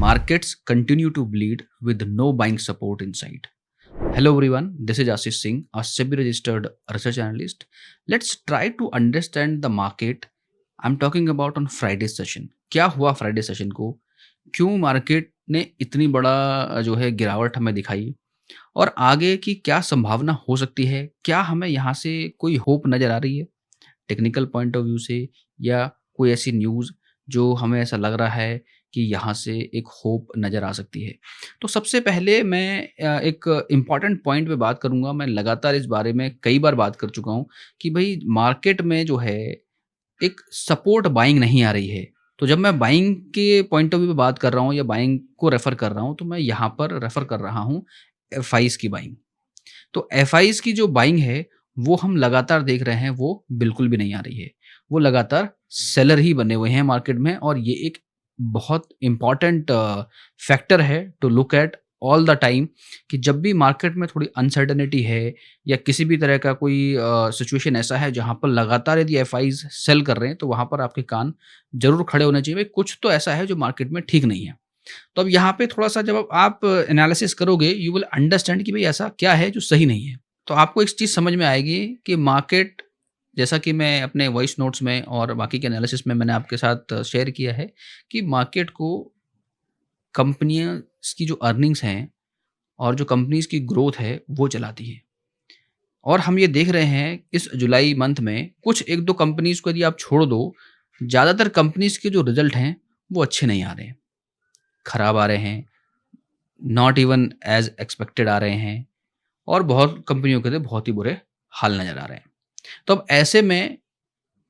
Markets continue to bleed with no buying support in sight. Hello everyone, this is Ashish Singh, a SEBI registered research analyst. Let's try to understand the market. I'm talking about on Friday session. क्या हुआ Friday session को? क्यों market ने इतनी बड़ा जो है गिरावट हमें दिखाई और आगे की क्या संभावना हो सकती है? क्या हमें यहाँ से कोई होप नज़र आ रही है टेक्निकल पॉइंट ऑफ व्यू से, या कोई ऐसी न्यूज़ जो हमें ऐसा लग रहा है कि यहाँ से एक होप नज़र आ सकती है? तो सबसे पहले मैं एक इम्पॉर्टेंट पॉइंट पे बात करूँगा। मैं लगातार इस बारे में कई बार बात कर चुका हूँ कि भई मार्केट में जो है एक सपोर्ट बाइंग नहीं आ रही है। तो जब मैं बाइंग के पॉइंट ऑफ व्यू पे बात कर रहा हूँ या बाइंग को रेफ़र कर रहा हूँ, तो मैं यहाँ पर रेफ़र कर रहा हूँ एफआईज़ की बाइंग। तो एफआईज़ की जो बाइंग है, वो हम लगातार देख रहे हैं, वो बिल्कुल भी नहीं आ रही है। वो लगातार सेलर ही बने हुए हैं मार्केट में, और ये एक बहुत इम्पोर्टेंट फैक्टर है to look at all the time कि जब भी मार्केट में थोड़ी अनसर्टेनिटी है या किसी भी तरह का कोई सिचुएशन ऐसा है जहाँ पर लगातार यदि एफआईज़ सेल कर रहे हैं, तो वहाँ पर आपके कान ज़रूर खड़े होने चाहिए। भई कुछ तो ऐसा है जो मार्केट में ठीक नहीं है। तो अब यहाँ पे थोड़ा-सा जब आप एनालिसिस करोगे, यू विल अंडरस्टैंड कि भई ऐसा क्या है जो सही नहीं है। तो आपको एक चीज़ समझ में आएगी कि मार्केट, जैसा कि मैं अपने वॉइस नोट्स में और बाकी के एनालिसिस में मैंने आपके साथ शेयर किया है कि मार्केट को कंपनियाँ की जो अर्निंग्स हैं और जो कंपनीज़ की ग्रोथ है, वो चलाती है। और हम ये देख रहे हैं इस जुलाई मंथ में कुछ 1-2 कंपनीज़ को यदि आप छोड़ दो, ज़्यादातर कंपनीज़ के जो रिज़ल्ट हैं, वो अच्छे नहीं आ रहे हैं। खराब आ रहे हैं, नॉट इवन एज़ एक्सपेक्टेड आ रहे हैं, और बहुत कंपनियों के तो बहुत ही बुरे हाल नज़र आ रहे हैं। तो अब ऐसे में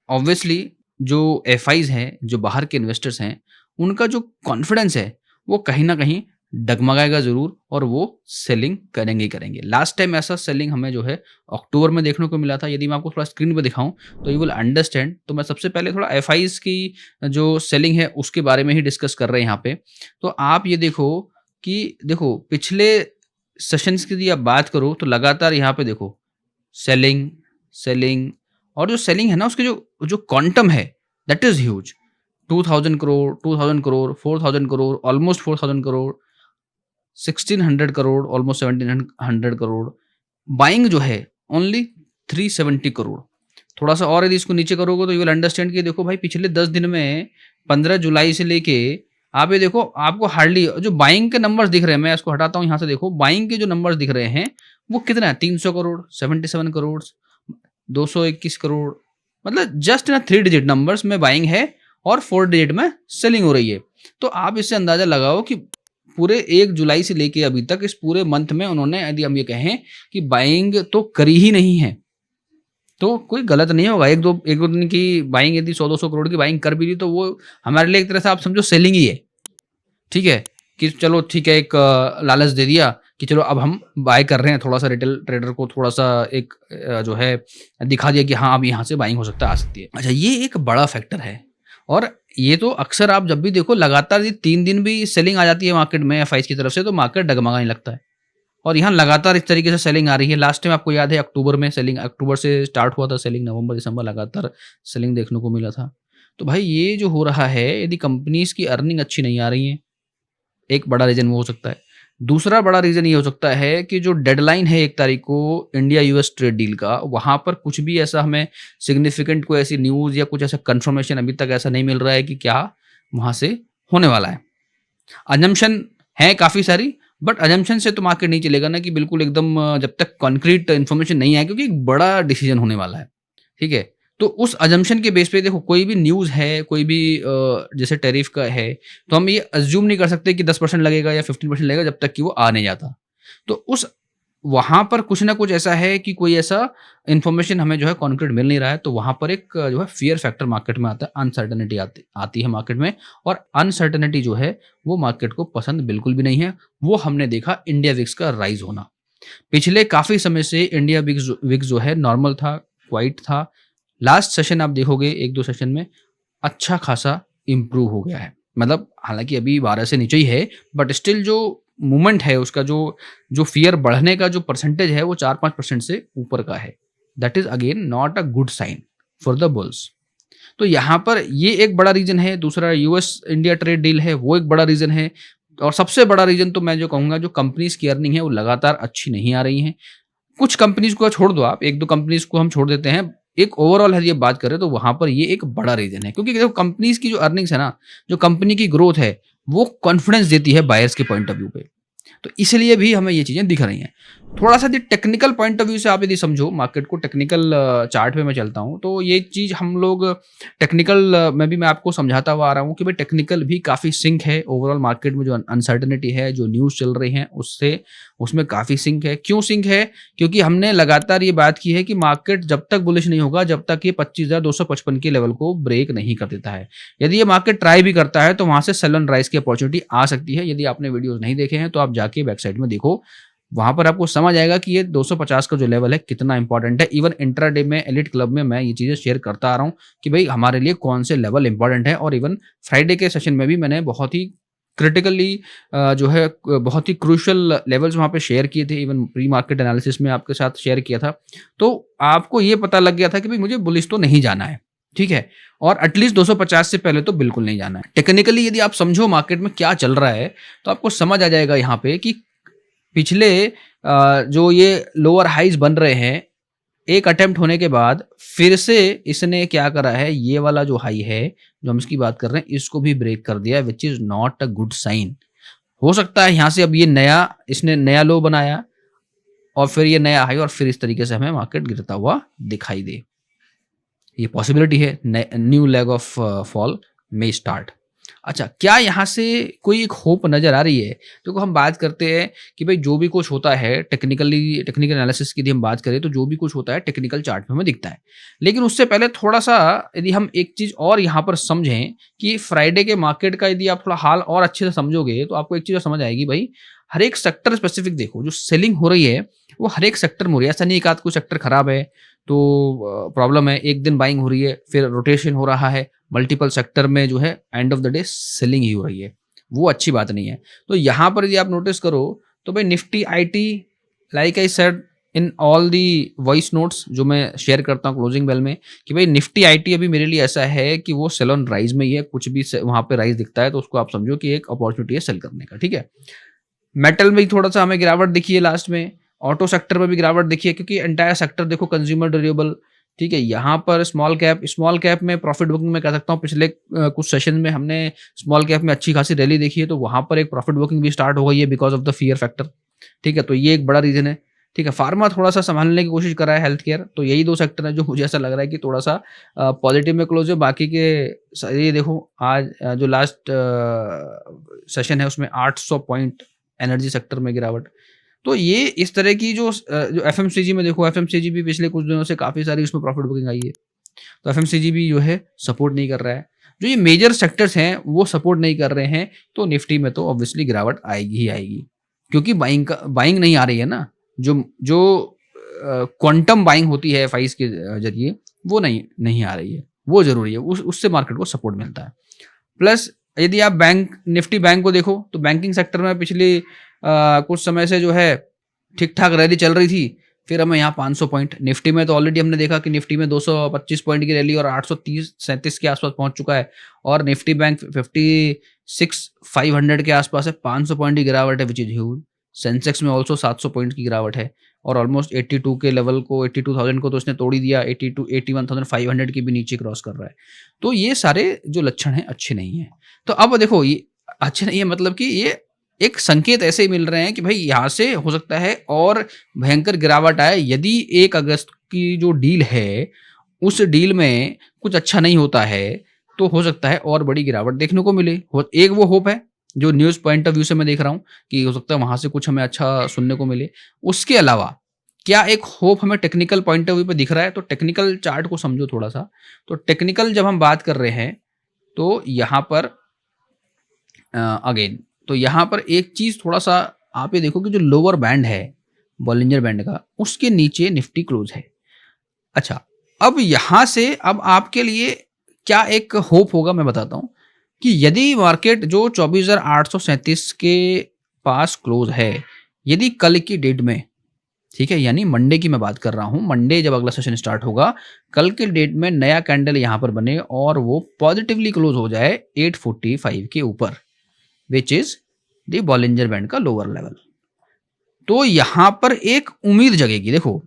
ऑब्वियसली जो एफआईज़ हैं, जो बाहर के इन्वेस्टर्स हैं, उनका जो कॉन्फिडेंस है, वो कहीं न कहीं डगमगाएगा ज़रूर, और वो सेलिंग करेंगे ही करेंगे। लास्ट टाइम ऐसा सेलिंग हमें जो है अक्टूबर में देखने को मिला था। यदि मैं आपको थोड़ा स्क्रीन पे दिखाऊँ तो यू विल अंडरस्टैंड। तो मैं सबसे पहले थोड़ा एफआईज़ की जो सेलिंग है उसके बारे में ही डिस्कस कर रहे हैं यहाँ पे। तो आप ये देखो कि देखो पिछले सेशंस की यदि आप बात करो तो लगातार यहाँ पे देखो सेलिंग, सेलिंग, और जो सेलिंग है ना उसकी जो जो क्वांटम है that is huge. 2000 crore, 2000 crore, 4000 crore, almost 4000 crore, 1600 crore, almost 1700 crore. Buying जो है ओनली 370 करोड़। थोड़ा-सा और यदि इसको नीचे करोगे तो यू विल अंडरस्टैंड कि देखो भाई पिछले 10 दिन में 15 जुलाई से लेके आप ये देखो, आपको हार्डली जो बाइंग के नंबर्स दिख रहे हैं, मैं इसको हटाता हूँ यहाँ से, देखो बाइंग के जो नंबर्स दिख रहे हैं वो कितना है, 300 करोड़, 77 करोड़, 221 करोड़। मतलब जस्ट ना 3 डिजिट नंबर्स में बाइंग है और 4 डिजिट में सेलिंग हो रही है। तो आप इससे अंदाजा लगाओ कि पूरे 1 जुलाई से लेके अभी तक इस पूरे मंथ में उन्होंने, यदि हम ये कहें कि बाइंग तो करी ही नहीं है, तो कोई गलत नहीं होगा। 1-2 दिन की बाइंग, यदि 100-200 करोड़ की बाइंग कर भी ली तो वो हमारे लिए एक तरह से आप समझो सेलिंग ही है। ठीक है? कि चलो ठीक है, एक लालच दे दिया कि चलो अब हम बाय कर रहे हैं, थोड़ा-सा रिटेल ट्रेडर को थोड़ा-सा एक जो है दिखा दिया कि हाँ, अब यहाँ से बाइंग हो सकता है, आ सकती है। अच्छा, ये एक बड़ा फैक्टर है, और ये तो अक्सर आप जब भी देखो लगातार ये 3 दिन भी सेलिंग आ जाती है मार्केट में एफआईज़ की तरफ से, तो मार्केट डगमगाने लगता है। और यहाँ लगातार इस तरीके से सेलिंग आ रही है। लास्ट टाइम आपको याद है अक्टूबर में सेलिंग, अक्टूबर से स्टार्ट हुआ था सेलिंग, नवंबर, दिसंबर लगातार सेलिंग देखने को मिला था। तो भाई ये जो हो रहा है, यदि कंपनीज़ की अर्निंग अच्छी नहीं आ रही है, एक बड़ा रीज़न वो हो सकता है। दूसरा बड़ा रीज़न ये हो सकता है कि जो डेडलाइन है 1 तारीख को इंडिया यूएस ट्रेड डील का, वहाँ पर कुछ भी ऐसा हमें सिग्निफिकेंट कोई ऐसी न्यूज़ या कुछ ऐसा कन्फर्मेशन अभी तक ऐसा नहीं मिल रहा है कि क्या वहाँ से होने वाला है। असम्पशन है काफ़ी सारी, बट असम्पशन से तो मार्केट नहीं चलेगा ना कि बिल्कुल एकदम जब तक कॉन्क्रीट इन्फॉर्मेशन नहीं आए, क्योंकि एक बड़ा डिसीजन होने वाला है। ठीक है? तो उस असम्पशन के बेस पे देखो, कोई भी न्यूज़ है, कोई भी जैसे टैरिफ का है, तो हम ये अज़्यूम नहीं कर सकते कि 10% लगेगा या 15% लगेगा जब तक कि वो आ नहीं जाता। तो उस वहाँ पर कुछ ना कुछ ऐसा है कि कोई ऐसा इन्फॉर्मेशन हमें जो है कॉन्क्रीट मिल नहीं रहा है, तो वहाँ पर एक जो है फ़ियर फैक्टर मार्केट में आता है, अनसर्टेनिटी आती आती है मार्केट में, और अनसर्टेनिटी जो है वो मार्केट को पसंद बिल्कुल भी नहीं है। वो हमने देखा इंडिया विक्स का राइज़ होना। पिछले काफ़ी समय से इंडिया विक्स विक्स जो है नॉर्मल था, क्वाइट था। लास्ट सेशन आप देखोगे 1-2 सेशन में अच्छा खासा इम्प्रूव हो गया है। मतलब हालाँकि अभी 12 से नीचे ही है, बट स्टिल जो मूवमेंट है उसका, जो जो फ़ियर बढ़ने का जो परसेंटेज है वो 4-5% से ऊपर का है। That is again not a good sign for the bulls. तो यहाँ पर ये एक बड़ा रीज़न है। दूसरा यूएस इंडिया ट्रेड डील है, वो एक बड़ा रीज़न है। और सबसे बड़ा रीज़न तो मैं जो कहूँगा, जो कंपनीज़ की अर्निंग है वो लगातार अच्छी नहीं आ रही हैं। कुछ कंपनीज़ को छोड़ दो आप, 1-2 कंपनीज़ को हम छोड़ देते हैं। एक ओवरऑल यदि आप बात करें तो वहाँ पर ये एक बड़ा रीज़न है। क्योंकि देखो कंपनीज़ की जो अर्निंग्स है ना, जो कंपनी की ग्रोथ है, वो कॉन्फिडेंस देती है बायर्स के पॉइंट ऑफ व्यू पे। तो इसलिए भी हमें ये चीज़ें दिख रही हैं। थोड़ा-सा यदि टेक्निकल पॉइंट ऑफ व्यू से आप यदि समझो मार्केट को, टेक्निकल चार्ट पे मैं चलता हूँ, तो ये चीज़ हम लोग टेक्निकल में भी मैं आपको समझाता हुआ आ रहा हूँ कि भाई टेक्निकल भी काफ़ी सिंक है ओवरऑल मार्केट में, जो अनसर्टेनिटी है, जो न्यूज़ चल रही हैं उससे, उसमें काफ़ी सिंक है। क्यों सिंक है? क्योंकि हमने लगातार ये बात की है कि मार्केट जब तक बुलिश नहीं होगा, जब तक ये 25,255 के लेवल को ब्रेक नहीं कर देता है। यदि ये मार्केट ट्राई भी करता है तो वहाँ से सेल ऑन राइज़ की अपॉर्च्युनिटी आ सकती है। यदि आपने वीडियोज़ नहीं देखे हैं तो आप जाके बैक साइड में देखो, वहाँ पर आपको समझ आएगा कि ये 250 का जो लेवल है कितना इंपॉर्टेंट है। इवन इंट्राडे में एलीट क्लब में मैं ये चीज़ें शेयर करता आ रहा हूँ कि भाई हमारे लिए कौन से लेवल इंपॉर्टेंट है, और इवन फ्राइडे के सेशन में भी मैंने बहुत ही क्रिटिकली जो है बहुत ही क्रूशियल लेवल्स वहाँ पे शेयर किए थे। इवन प्री मार्केट एनालिसिस में आपके साथ शेयर किया था। तो आपको ये पता लग गया था कि भाई मुझे बुलिश तो नहीं जाना है, ठीक है? और एटलीस्ट 250 से पहले तो बिल्कुल नहीं जाना है। टेक्निकली यदि आप समझो मार्केट में क्या चल रहा है, तो आपको समझ आ जाएगा यहाँ पे कि पिछले जो ये लोअर हाइज़ बन रहे हैं, एक अटेम्प्ट होने के बाद फिर से इसने क्या करा है, ये वाला जो हाई है, जो हम इसकी बात कर रहे हैं, इसको भी ब्रेक कर दिया है, which is not a good sign. हो सकता है यहाँ से अब ये नया, इसने नया लो बनाया और फिर ये नया हाई, और फिर इस तरीके से हमें मार्केट गिरता हुआ दिखाई दे। ये पॉसिबिलिटी है, new leg of fall may start. अच्छा, क्या यहाँ से कोई एक होप नज़र आ रही है? देखो हम बात करते हैं कि भाई जो भी कुछ होता है टेक्निकल एनालिसिस की यदि हम बात करें, तो जो भी कुछ होता है टेक्निकल चार्ट में हमें दिखता है। लेकिन उससे पहले थोड़ा-सा यदि हम एक चीज़ और यहाँ पर समझें कि फ्राइडे के मार्केट का यदि आप थोड़ा हाल और अच्छे से समझोगे, तो आपको एक चीज़ और समझ आएगी भाई, हर एक सेक्टर स्पेसिफिक देखो, जो सेलिंग हो रही है, वो हर एक सेक्टर में हो रही है। ऐसा नहीं एक आध कोई सेक्टर खराब है तो प्रॉब्लम है, एक दिन बाइंग हो रही है, फिर रोटेशन हो रहा है, मल्टीपल सेक्टर में जो है end of the day selling ही हो रही है, वो अच्छी बात नहीं है। तो यहाँ पर यदि आप नोटिस करो, तो भाई Nifty IT, like I said in all the voice notes जो मैं शेयर करता हूँ क्लोजिंग बेल में, कि भाई निफ्टी आईटी अभी मेरे लिए ऐसा है कि वो सेल ऑन राइज में ही है। कुछ भी वहाँ पे राइज दिखता है तो उसको आप समझो कि एक अपॉर्चुनिटी है सेल करने का, ठीक है। मेटल में थोड़ा सा हमें गिरावट दिखी है लास्ट में, ऑटो सेक्टर में भी गिरावट दिखी है, क्योंकि एंटायर सेक्टर देखो कंज्यूमर ड्यूरेबल, ठीक है। यहाँ पर स्मॉल कैप में प्रॉफिट बुकिंग में कह सकता हूँ, पिछले कुछ सेशन में हमने स्मॉल कैप में अच्छी खासी रैली देखी है, तो वहाँ पर एक प्रॉफिट बुकिंग भी स्टार्ट हो गई है because of the fear factor, ठीक है। तो ये एक बड़ा रीजन है, ठीक है। फार्मा थोड़ा सा संभालने की कोशिश कर रहा है, हेल्थ केयर, तो यही दो सेक्टर है जो मुझे ऐसा लग रहा है कि थोड़ा सा पॉजिटिव में क्लोज है। बाकी के ये देखो आज जो लास्ट सेशन है उसमें 800 पॉइंट एनर्जी सेक्टर में गिरावट। तो ये इस तरह की जो एफएमसीजी में देखो, एफएमसीजी भी पिछले कुछ दिनों से काफ़ी सारी उसमें प्रॉफिट बुकिंग आई है, तो एफएमसीजी भी जो है सपोर्ट नहीं कर रहा है। जो ये मेजर सेक्टर्स हैं वो सपोर्ट नहीं कर रहे हैं, तो निफ्टी में तो ऑब्वियसली गिरावट आएगी ही आएगी, क्योंकि बाइंग नहीं आ रही है ना। जो जो क्वांटम बाइंग होती है एफआईज के जरिए, वो नहीं आ रही है, वो ज़रूरी है, उससे मार्केट को सपोर्ट मिलता है। प्लस यदि आप निफ्टी बैंक को देखो, तो बैंकिंग सेक्टर में पिछले कुछ समय से जो है ठीक ठाक रैली चल रही थी, फिर हमें यहाँ 500 पॉइंट, निफ्टी में तो ऑलरेडी हमने देखा कि निफ्टी में 225 पॉइंट की रैली और 830-37 के आसपास पहुंच चुका है, और निफ्टी बैंक 56,500 के आसपास है। 500 पॉइंट की गिरावट है, विच इज ह्यूज। सेंसेक्स में ऑल्सो 700 पॉइंट की गिरावट है, और ऑलमोस्ट 82 के लेवल को, 82,000 को तो उसने तोड़ ही दिया, 81,500 के भी नीचे क्रॉस कर रहा है। तो ये सारे जो लक्षण हैं अच्छे नहीं हैं। तो अब देखो, ये अच्छे नहीं है मतलब कि ये एक संकेत ऐसे ही मिल रहे हैं कि भाई यहाँ से हो सकता है और भयंकर गिरावट आए। यदि 1 अगस्त की जो डील है, उस डील में कुछ अच्छा नहीं होता है, तो हो सकता है और बड़ी गिरावट देखने को मिले। एक वो होप है जो न्यूज़ पॉइंट ऑफ व्यू से मैं देख रहा हूँ कि हो सकता है वहाँ से कुछ हमें अच्छा सुनने को मिले। उसके अलावा क्या एक होप हमें टेक्निकल पॉइंट ऑफ व्यू पे दिख रहा है? तो टेक्निकल चार्ट को समझो थोड़ा सा। तो टेक्निकल जब हम बात कर रहे हैं, तो यहाँ पर अगेन, तो यहाँ पर एक चीज़ थोड़ा सा आप ये देखो कि जो लोअर बैंड है बॉलिंजर बैंड का, उसके नीचे निफ्टी क्लोज है। अच्छा, अब यहाँ से अब आपके लिए क्या एक होप होगा, मैं बताता हूँ कि यदि मार्केट जो 24,837 के पास क्लोज है, यदि कल की डेट में, ठीक है, यानी मंडे की मैं बात कर रहा हूँ, मंडे जब अगला सेशन स्टार्ट होगा, कल के डेट में नया कैंडल यहाँ पर बने और वो पॉजिटिवली क्लोज हो जाए 845 के ऊपर, which is the Bollinger band का लोअर लेवल। तो यहाँ पर एक उम्मीद जगेगी, देखो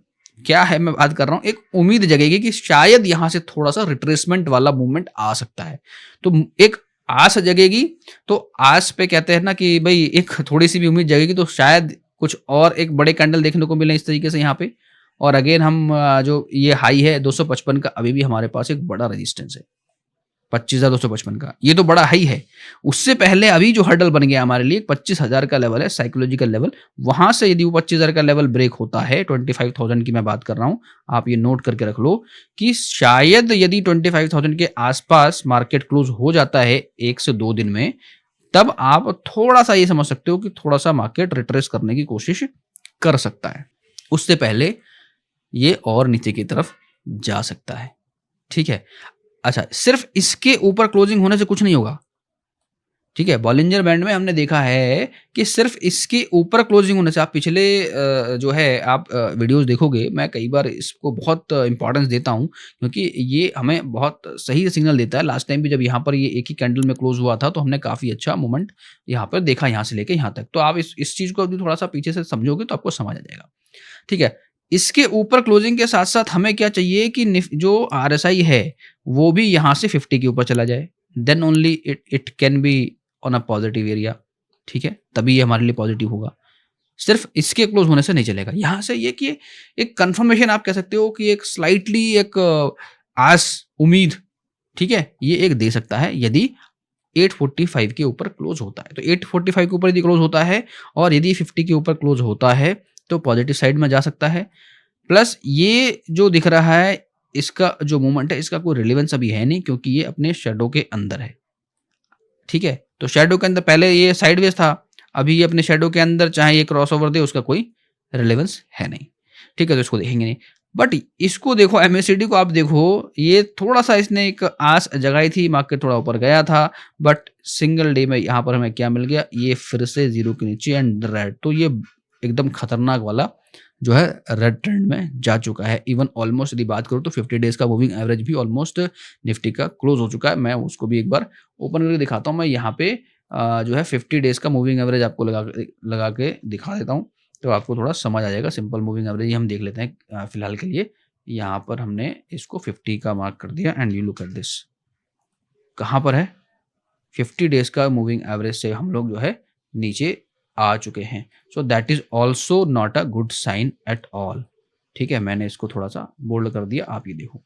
क्या है मैं बात कर रहा हूँ, एक उम्मीद जगेगी कि शायद यहाँ से थोड़ा सा रिट्रेसमेंट वाला मूवमेंट आ सकता है। तो एक आस जगेगी, तो आस पे कहते हैं ना कि भाई एक थोड़ी सी भी उम्मीद जगेगी तो शायद कुछ और एक बड़े कैंडल देखने को मिले इस तरीके से यहाँ पे। और अगेन हम जो ये हाई है 255 का, अभी भी हमारे पास एक बड़ा रेजिस्टेंस है 25,255 का, ये तो बड़ा हाई है। उससे पहले अभी जो हर्डल बन गया हमारे लिए 25,000 का लेवल है, साइकोलॉजिकल लेवल। वहां से यदि वो 25,000 का लेवल ब्रेक होता है, 25,000 की मैं बात कर रहा हूं, आप ये नोट करके रख लो कि शायद यदि 25,000 के आसपास मार्केट क्लोज हो जाता है 1 से 2 दिन में, तब आप थोड़ा सा ये समझ सकते हो कि थोड़ा सा मार्केट रिट्रेस करने की कोशिश कर सकता है। उससे पहले ये और नीचे की तरफ जा सकता है। ठीक है, अच्छा सिर्फ इसके ऊपर क्लोजिंग होने से कुछ नहीं होगा। ठीक है, बॉलिंजर बैंड में हमने देखा है कि सिर्फ इसके ऊपर क्लोजिंग होने से, आप पिछले जो है आप वीडियोस देखोगे, मैं कई बार इसको बहुत इंपॉर्टेंस देता हूं क्योंकि ये हमें बहुत सही सिग्नल देता है। लास्ट टाइम भी जब यहाँ पर ये एक ही कैंडल में क्लोज हुआ था तो हमने काफी अच्छा मूवमेंट यहाँ पर देखा, यहाँ से लेके यहाँ तक। तो आप इस चीज को अभी थोड़ा सा पीछे से समझोगे तो आपको समझ आ जाएगा। ठीक है, इसके ऊपर क्लोजिंग के साथ साथ हमें क्या चाहिए कि जो RSI है वो भी यहाँ से 50 के ऊपर चला जाए, then only it can be on a positive area. ठीक है, तभी ये हमारे लिए पॉजिटिव होगा। सिर्फ इसके क्लोज होने से नहीं चलेगा। यहाँ से ये कि एक कंफर्मेशन आप कह सकते हो कि एक स्लाइटली एक आस उम्मीद, ठीक है, ये एक दे सकता है यदि 845 के ऊपर क्लोज होता है। तो 845 के ऊपर यदि क्लोज होता है और यदि 50 के ऊपर क्लोज होता है तो पॉजिटिव साइड में जा सकता है। प्लस ये जो दिख रहा है इसका जो मूवमेंट है, इसका कोई रिलेवेंस अभी है नहीं क्योंकि ये अपने शेडो के अंदर है। ठीक है, तो शेडो के अंदर पहले ये साइडवेज था, अभी ये अपने शेडो के अंदर, चाहे ये क्रॉसओवर दे उसका कोई रिलेवेंस है नहीं। ठीक है, तो इसको देखेंगे नहीं। बट इसको देखो, MACD को आप देखो, ये थोड़ा सा इसने एक आस जगाई थी, मार्केट थोड़ा ऊपर गया था, बट सिंगल डे में यहाँ पर हमें क्या मिल गया, ये फिर से जीरो के नीचे एंड रेड। तो ये एकदम खतरनाक वाला जो है रेड ट्रेंड में जा चुका है। इवन ऑलमोस्ट यदि बात करूँ तो 50 डेज का मूविंग एवरेज भी ऑलमोस्ट निफ्टी का क्लोज हो चुका है। मैं उसको भी एक बार ओपन करके दिखाता हूँ। मैं यहाँ पे जो है 50 डेज का मूविंग एवरेज आपको लगा के दिखा देता हूँ तो आपको थोड़ा समझ आ जाएगा। सिंपल मूविंग एवरेज हम देख लेते हैं फिलहाल के लिए। यहाँ पर हमने इसको 50 का मार्क कर दिया and you look at this, कहाँ पर है 50 डेज का मूविंग एवरेज से हम लोग जो है नीचे आ चुके हैं। So that is also not a good sign at all. ठीक है, मैंने इसको थोड़ा सा बोल्ड कर दिया, आप ये देखो।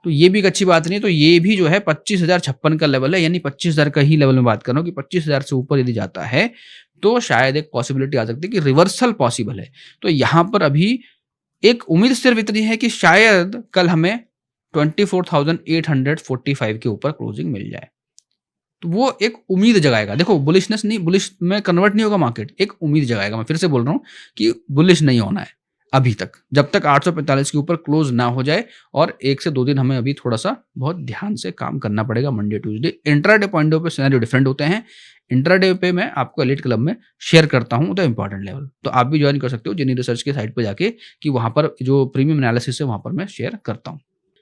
तो ये भी एक अच्छी बात नहीं है। तो ये भी जो है 25,056 का लेवल है, यानी 25,000 का ही लेवल में बात कर रहा हूँ कि 25,000 से ऊपर यदि जाता है तो शायद एक पॉसिबिलिटी आ सकती है कि रिवर्सल पॉसिबल है। तो यहाँ पर अभी एक उम्मीद सिर्फ इतनी है कि शायद कल हमें 24,845 के ऊपर क्लोजिंग मिल जाए। तो वो एक उम्मीद जगाएगा। देखो बुलिशनेस नहीं, बुलिश में कन्वर्ट नहीं होगा मार्केट, एक उम्मीद जगाएगा। मैं फिर से बोल रहा हूँ कि बुलिश नहीं होना है अभी तक, जब तक 845 के ऊपर क्लोज ना हो जाए। और 1 से 2 दिन हमें अभी थोड़ा सा बहुत ध्यान से काम करना पड़ेगा। Monday Tuesday intraday point of पे सिनेरियो डिफरेंट होते हैं। इंट्राडे पे मैं आपको एलिट क्लब में शेयर करता हूँ द इंपॉर्टेंट लेवल, तो आप भी ज्वाइन कर सकते हो जेनी रिसर्च के साइट पे जाके, कि वहां पर जो प्रीमियम एनालिसिस है वहां पर मैं शेयर करता हूँ।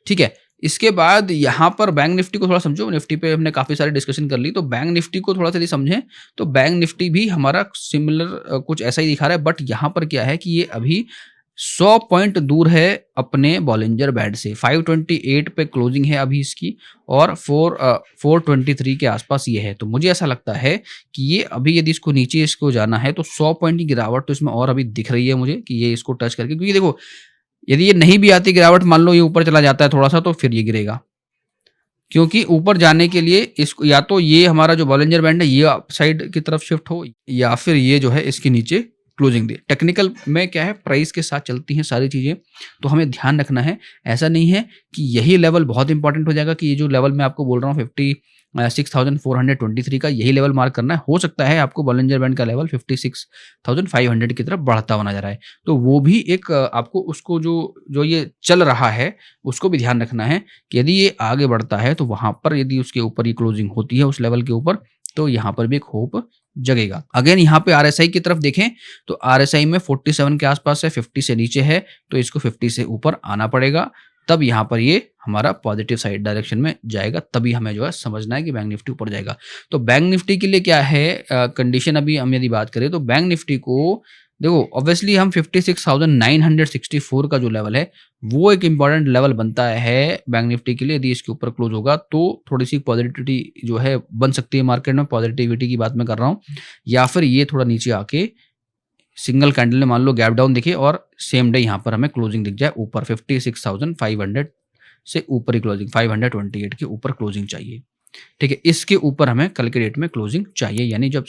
ठीक है, इसके बाद यहाँ पर बैंक निफ्टी को थोड़ा समझो। निफ्टी पे हमने काफी सारी डिस्कशन कर ली, तो बैंक निफ्टी को थोड़ा सा यदि समझें तो बैंक निफ्टी भी हमारा सिमिलर कुछ ऐसा ही दिखा रहा है। बट यहाँ पर क्या है कि ये अभी 100 पॉइंट दूर है अपने बॉलिंजर बैंड से। 528 पे क्लोजिंग है अभी इसकी और 423 के आसपास ये है। तो मुझे ऐसा लगता है कि ये अभी यदि इसको नीचे इसको जाना है तो 100 पॉइंट की गिरावट तो इसमें और अभी दिख रही है मुझे कि ये इसको टच करके, क्योंकि देखो यदि ये नहीं भी आती गिरावट, मान लो ये ऊपर चला जाता है थोड़ा सा, तो फिर ये गिरेगा। क्योंकि ऊपर जाने के लिए इसको या तो ये हमारा जो बॉलिंजर बैंड है ये अप साइड की तरफ शिफ्ट हो, या फिर ये जो है इसके नीचे क्लोजिंग दे। टेक्निकल में क्या है, प्राइस के साथ चलती हैं सारी चीजें, तो हमें ध्यान रखना है। ऐसा नहीं है कि यही लेवल बहुत इंपॉर्टेंट हो जाएगा कि ये जो लेवल मैं आपको बोल रहा हूँ 56,423 का यही लेवल मार्क करना है। हो सकता है आपको बॉलिंजर बैंड का लेवल 56,500 की तरफ बढ़ता हुआ नजर आए, तो वो भी एक आपको उसको जो ये चल रहा है उसको भी ध्यान रखना है कि यदि ये आगे बढ़ता है तो वहां पर यदि उसके ऊपर ये क्लोजिंग होती है उस लेवल के ऊपर, तो यहाँ पर भी एक होप जगेगा। अगेन यहाँ पे RSI की तरफ देखें तो RSI में 47 के आसपास है, 50 से नीचे है, तो इसको 50 से ऊपर आना पड़ेगा, तब यहाँ पर ये हमारा पॉजिटिव साइड डायरेक्शन में जाएगा, तभी हमें जो है समझना है कि बैंक निफ्टी ऊपर जाएगा। तो बैंक निफ्टी के लिए क्या है कंडीशन, अभी हम यदि बात करें तो बैंक निफ्टी को देखो ऑब्वियसली हम 56,964 का जो लेवल है वो एक इम्पॉर्टेंट लेवल बनता है बैंक निफ्टी के लिए। यदि इसके ऊपर क्लोज होगा तो थोड़ी सी पॉजिटिविटी जो है बन सकती है मार्केट में, पॉजिटिविटी की बात मैं कर रहा हूँ। या फिर ये थोड़ा नीचे आके सिंगल कैंडल में मान लो गैप डाउन दिखे और सेम डे यहाँ पर हमें क्लोजिंग दिख जाए ऊपर 56,500 से ऊपर ही क्लोजिंग, 528 के ऊपर क्लोजिंग चाहिए। ठीक है, इसके ऊपर हमें कल के डेट में क्लोजिंग चाहिए, यानी जब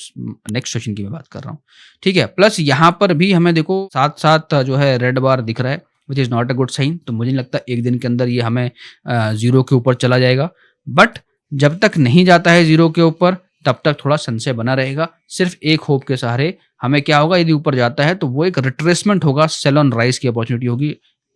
नेक्स्ट सेशन की मैं बात कर रहा हूँ। ठीक है, प्लस यहाँ पर भी हमें देखो साथ साथ जो है रेड बार दिख रहा है which is not a good sign. तो मुझे नहीं लगता एक दिन के अंदर ये हमें जीरो के ऊपर चला जाएगा, बट जब तक नहीं जाता है जीरो के ऊपर तब तक थोड़ा संशय बना रहेगा। सिर्फ एक होप के सहारे हमें क्या होगा, यदि ऊपर जाता है तो वो एक रिट्रेसमेंट होगा, सेल ऑन राइज की अपॉर्चुनिटी होगी।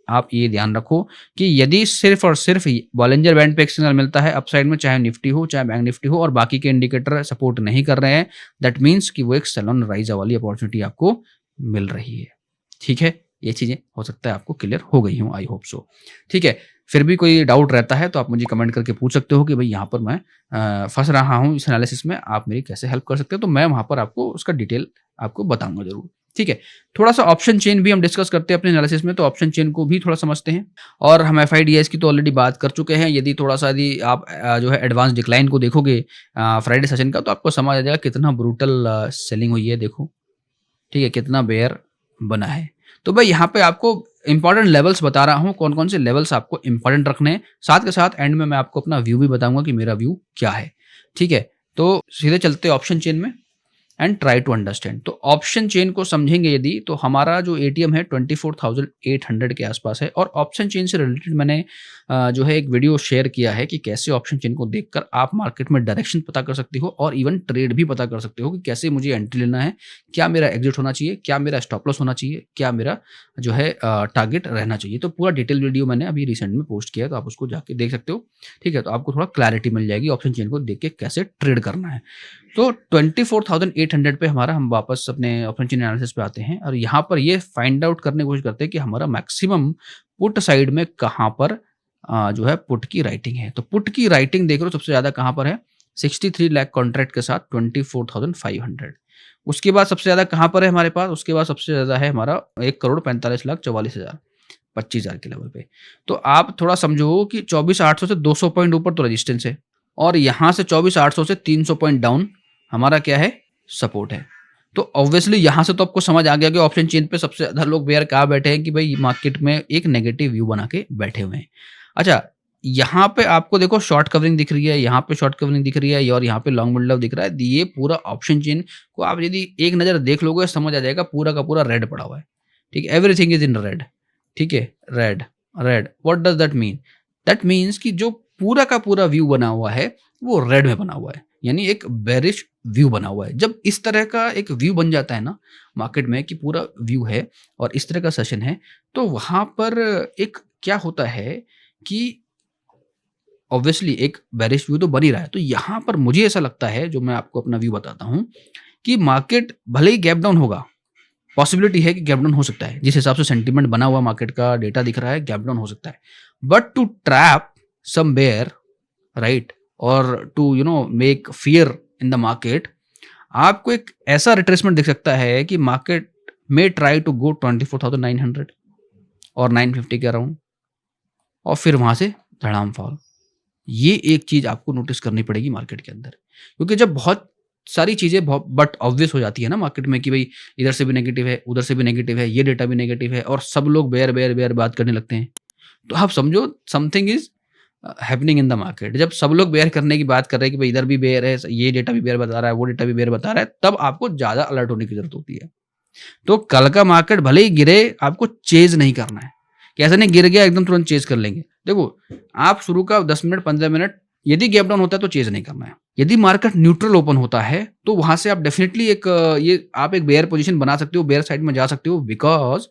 आप ये ध्यान रखो कि यदि सिर्फ और सिर्फ बॉलिंजर बैंड पे एक सिग्नल मिलता है अपसाइड में, चाहे निफ्टी हो चाहे बैंक निफ्टी हो, और बाकी के इंडिकेटर सपोर्ट नहीं कर रहे हैं, दैट मीन्स कि वो एक सेल ऑन राइज वाली अपॉर्चुनिटी आपको मिल रही है। ठीक है, ये चीजें हो सकता है आपको क्लियर हो गई हूँ, आई होप सो। ठीक है, फिर भी कोई डाउट रहता है तो आप मुझे कमेंट करके पूछ सकते हो कि भाई यहाँ पर मैं फंस रहा हूँ इस एनालिसिस में, आप मेरी कैसे हेल्प कर सकते हो। तो मैं वहां पर आपको उसका डिटेल आपको बताऊंगा जरूर। ठीक है, थोड़ा सा ऑप्शन चेन भी हम डिस्कस करते हैं अपने एनालिसिस में, तो ऑप्शन चेन को भी थोड़ा समझते हैं। और हम FIDS की तो ऑलरेडी बात कर चुके हैं। यदि थोड़ा सा यदि आप जो है एडवांस डिक्लाइन को देखोगे फ्राइडे सेशन का, तो आपको समझ आ जाएगा कितना ब्रूटल सेलिंग हुई है। देखो ठीक है, कितना बेयर बना है। तो भाई यहाँ पे आपको इंपॉर्टेंट लेवल्स बता रहा हूँ, कौन कौन से लेवल्स आपको इंपॉर्टेंट रखने हैं। साथ के साथ एंड में मैं आपको अपना व्यू भी बताऊंगा कि मेरा व्यू क्या है। ठीक है, तो सीधे चलते ऑप्शन चेन में एंड ट्राई टू अंडरस्टैंड। तो ऑप्शन चेन को समझेंगे यदि, तो हमारा जो ATM है 24,800 के आसपास है। और ऑप्शन चेन से रिलेटेड मैंने जो है एक वीडियो शेयर किया है कि कैसे ऑप्शन चेन को देखकर आप मार्केट में डायरेक्शन पता कर सकते हो और इवन ट्रेड भी पता कर सकते हो कि कैसे मुझे एंट्री लेना है, क्या मेरा एग्जिट होना चाहिए, क्या मेरा स्टॉप लॉस होना चाहिए, क्या मेरा जो है टारगेट रहना चाहिए। तो पूरा डिटेल वीडियो मैंने अभी रिसेंट में पोस्ट किया है, तो आप उसको जाके देख सकते हो। ठीक है, तो आपको थोड़ा क्लैरिटी मिल जाएगी ऑप्शन चेन को देख के कैसे ट्रेड करना है। तो 24,800 पे हमारा हम वापस अपने ऑप्शन चेन एनालिसिस पे आते हैं और यहाँ पर ये फाइंड आउट करने की कोशिश करते हैं कि हमारा मैक्सिमम पुट साइड में कहाँ पर जो है पुट की राइटिंग है। तो पुट की राइटिंग देख लो सबसे ज्यादा कहाँ पर है, 63 लाख कॉन्ट्रैक्ट के साथ 24,500। उसके बाद सबसे ज्यादा कहाँ पर है हमारे पास, उसके बाद सबसे ज्यादा है हमारा 1,45,44,000 25,000 के लेवल पे। तो आप थोड़ा समझो कि 24,800 से 200 पॉइंट ऊपर तो रेजिस्टेंस है, और यहाँ से 24,800 से 300 पॉइंट डाउन हमारा क्या है, सपोर्ट है। तो ऑब्वियसली यहाँ से तो आपको समझ आ गया कि ऑप्शन चेन पे सबसे ज्यादा लोग बेयर कहाँ बैठे हैं, कि भाई मार्केट में एक नेगेटिव व्यू बना के बैठे हुए हैं। अच्छा, यहाँ पे आपको देखो शॉर्ट कवरिंग दिख रही है, यहाँ पे शॉर्ट कवरिंग दिख रही है और यहाँ पे लॉन्ग बिल्डअप दिख रहा है। ये पूरा ऑप्शन चेन को आप यदि एक नजर देख लोगे समझ आ जाएगा पूरा का पूरा रेड पड़ा हुआ है। ठीक है, एवरीथिंग इज इन रेड। ठीक है, red red, what does that mean? That means कि जो पूरा का पूरा व्यू बना हुआ है वो रेड में बना हुआ है, यानी एक बेरिश व्यू बना हुआ है। जब इस तरह का एक व्यू बन जाता है ना मार्केट में कि पूरा व्यू है और इस तरह का सेशन है, तो वहां पर एक क्या होता है कि ऑब्वियसली एक बेरिश व्यू तो बन ही रहा है। तो यहाँ पर मुझे ऐसा लगता है, जो मैं आपको अपना व्यू बताता हूँ, कि मार्केट भले ही गैप डाउन होगा, पॉसिबिलिटी है कि गैप डाउन हो सकता है, जिस हिसाब से सेंटीमेंट बना हुआ मार्केट का डेटा दिख रहा है गैप डाउन हो सकता है, but to trap some bear right और to make fear in the market, आपको एक ऐसा रिट्रेसमेंट दिख सकता है कि मार्केट में ट्राई टू गो 24,900 और 950 के अराउंड, और फिर वहां से धड़ाम फॉल। ये एक चीज आपको नोटिस करनी पड़ेगी मार्केट के अंदर, क्योंकि जब बहुत सारी चीजें बट ऑब्वियस हो जाती है ना मार्केट में कि भाई इधर से भी नेगेटिव है, उधर से भी नेगेटिव है, ये डेटा भी नेगेटिव है, और सब लोग बेयर बेयर बेयर बात करने लगते हैं, तो आप समझो something is happening in the market. जब सब लोग बेयर करने की बात कर रहे हैं कि भाई इधर भी बेयर है, ये डेटा भी बेयर बता रहा है, वो डेटा भी बेयर बता रहा है, तब आपको ज्यादा अलर्ट होने की जरूरत होती है। तो कल का मार्केट भले ही गिरे, आपको चेज नहीं करना है कि ऐसा नहीं गिर गया एकदम तुरंत चेज कर लेंगे। देखो, आप शुरू का 10 मिनट 15 मिनट यदि गैप डाउन होता है तो चेज नहीं करना है। यदि मार्केट न्यूट्रल ओपन होता है तो वहां से आप डेफिनेटली आप एक बेयर पोजीशन बना सकते हो, बेयर साइड में जा सकते हो, बिकॉज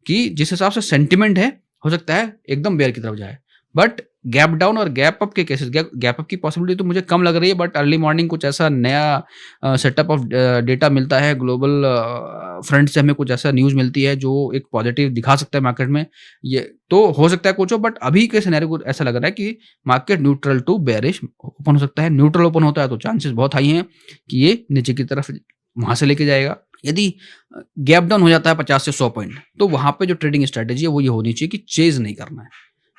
कि जिस हिसाब से सेंटिमेंट है हो सकता है एकदम बेयर की तरफ जाए, बट गैप डाउन और गैप अप के केसेस, गैप अप की पॉसिबिलिटी तो मुझे कम लग रही है, बट अर्ली मॉर्निंग कुछ ऐसा नया सेटअप ऑफ डेटा मिलता है ग्लोबल फ्रंट से, हमें कुछ ऐसा न्यूज़ मिलती है जो एक पॉजिटिव दिखा सकता है मार्केट में। ये तो हो सकता है कुछ हो, बट अभी के सिनेरियो को ऐसा लग रहा है कि market neutral to bearish open हो सकता है। न्यूट्रल ओपन होता है तो चांसेस बहुत हाई हैं कि ये नीचे की तरफ वहाँ से लेके जाएगा। यदि गैप डाउन हो जाता है 50 से 100 पॉइंट, तो वहाँ पे जो ट्रेडिंग स्ट्रैटेजी है वो ये होनी चाहिए कि चेज़ नहीं करना है।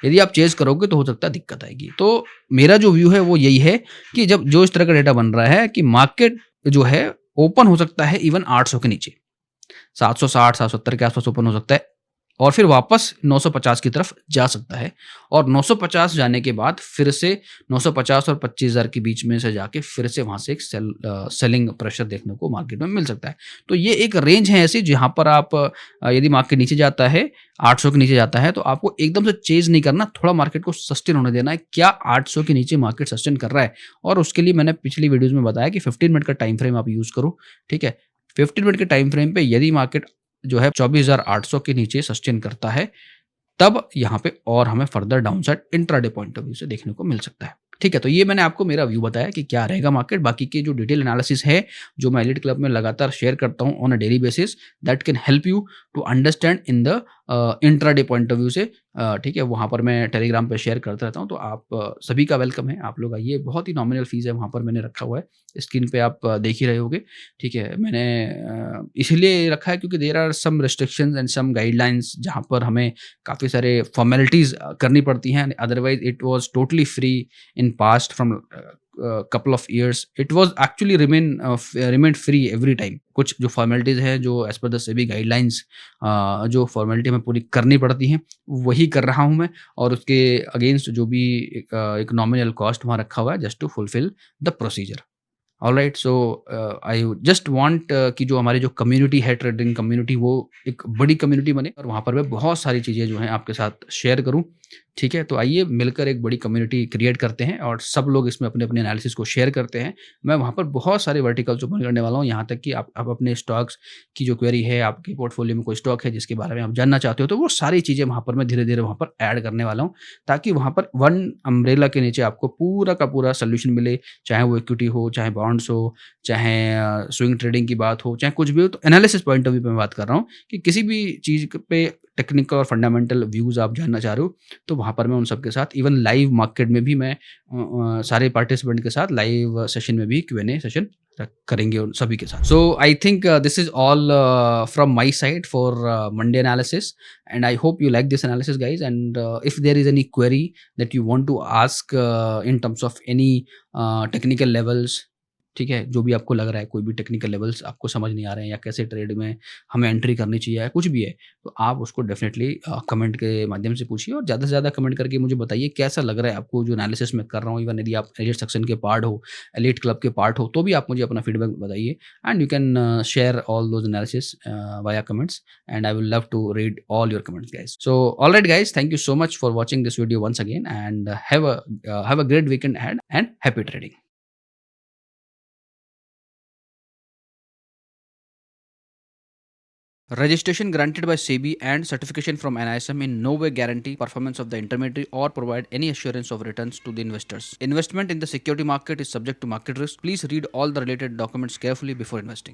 यदि आप चेज़ करोगे तो हो सकता है दिक्कत आएगी। तो मेरा जो व्यू है वो यही है कि जब जो इस तरह का डेटा बन रहा है कि मार्केट जो है ओपन हो सकता है इवन 800 के नीचे, 760 770 के आसपास ओपन हो सकता है और फिर वापस 950 की तरफ जा सकता है, और 950 जाने के बाद फिर से 950 और 25,000 के बीच में से जाके फिर से वहाँ से एक सेलिंग प्रेशर देखने को मार्केट में मिल सकता है। तो ये एक रेंज है ऐसी जहाँ पर आप यदि मार्केट नीचे जाता है, 800 के नीचे जाता है, तो आपको एकदम से चेज़ नहीं करना, थोड़ा मार्केट को सस्टेन होने देना है। क्या 800 के नीचे मार्केट सस्टेन कर रहा है? और उसके लिए मैंने पिछली वीडियोज़ में बताया कि 15 मिनट का टाइम फ्रेम आप यूज़ करो, ठीक है? 15 मिनट के टाइम फ्रेम पे यदि मार्केट जो है 24,800 के नीचे सस्टेन करता है, तब यहाँ पे और हमें further downside intraday point of view से देखने को मिल सकता है। ठीक है, तो ये मैंने आपको मेरा व्यू बताया कि क्या रहेगा मार्केट। बाकी के जो डिटेल एनालिसिस है, जो मैं एलीट क्लब में लगातार शेयर करता हूँ on a daily basis, that can help you to understand in the intraday point of view से। ठीक है, वहाँ पर मैं टेलीग्राम पे शेयर करता रहता हूँ, तो आप सभी का वेलकम है। आप लोग आइए, बहुत ही नॉमिनल फीस है वहाँ पर मैंने रखा हुआ है, स्क्रीन पे आप देख ही रहे होगे। ठीक है, मैंने इसीलिए रखा है क्योंकि there are some restrictions and some guidelines जहाँ पर हमें काफ़ी सारे फॉर्मेलिटीज़ करनी पड़ती हैं। Otherwise it was totally free in past from couple of years. It was actually remained free every time. कुछ जो फॉर्मेलिटीज़ हैं, जो as per the SEBI guidelines जो फॉर्मेलिटी हमें पूरी करनी पड़ती हैं, वही कर रहा हूँ मैं, और उसके अगेंस्ट जो भी एक नॉमिनल कॉस्ट वहाँ रखा हुआ है just to fulfil the procedure. Alright, so I just want कि जो हमारी जो कम्युनिटी है, ट्रेडिंग कम्युनिटी, वो एक बड़ी कम्युनिटी बने और वहाँ पर मैं बहुत सारी चीज़ें जो हैं आपके साथ शेयर करूँ। ठीक है, तो आइए मिलकर एक बड़ी कम्युनिटी क्रिएट करते हैं और सब लोग इसमें अपने अपने एनालिसिस को शेयर करते हैं। मैं वहाँ पर बहुत सारे वर्टिकल्स ओपन करने वाला हूँ, यहाँ तक कि आप अपने स्टॉक्स की जो क्वेरी है, आपके पोर्टफोलियो में कोई स्टॉक है जिसके बारे में आप जानना चाहते हो, तो वो सारी चीज़ें वहाँ पर मैं धीरे-धीरे वहाँ पर ऐड करने वाला हूँ, ताकि वहाँ पर वन अम्ब्रेला के नीचे आपको पूरा का पूरा सॉल्यूशन मिले। चाहे वो इक्विटी हो, चाहे बॉन्ड्स हो, चाहे स्विंग ट्रेडिंग की बात हो, चाहे कुछ भी हो। तो एनालिसिस पॉइंट ऑफ व्यू पे मैं बात कर रहा हूँ कि किसी भी चीज़ पे टेक्निकल और फंडामेंटल व्यूज़ आप जानना चाह रहे हो, तो वहाँ पर मैं उन सबके साथ, इवन लाइव मार्केट में भी मैं सारे पार्टिसिपेंट के साथ लाइव सेशन में भी क्यू&ए सेशन करेंगे उन सभी के साथ। So I think this is all from my side for Monday analysis, and I hope you like this analysis guys, and if there is any query that you want to ask in terms of any technical levels, ठीक है, जो भी आपको लग रहा है, कोई भी टेक्निकल लेवल्स आपको समझ नहीं आ रहे हैं, या कैसे ट्रेड में हमें एंट्री करनी चाहिए, या कुछ भी है, तो आप उसको डेफिनेटली कमेंट के माध्यम से पूछिए, और ज़्यादा से ज़्यादा कमेंट करके मुझे बताइए कैसा लग रहा है आपको जो एनालिसिस मैं कर रहा हूँ। इवन यदि आप एलिट सेक्शन के पार्ट हो, एलिट क्लब के पार्ट हो, तो भी आप मुझे अपना फीडबैक बताइए, and you can share all those analysis via comments, and I will love to read all your comments guys. So alright guys, thank you so much for watching this video once again, and have a great weekend ahead, and happy trading. Registration granted by SEBI and certification from NISM in no way guarantee performance of the intermediary or provide any assurance of returns to the investors. Investment in the security market is subject to market risk. Please read all the related documents carefully before investing.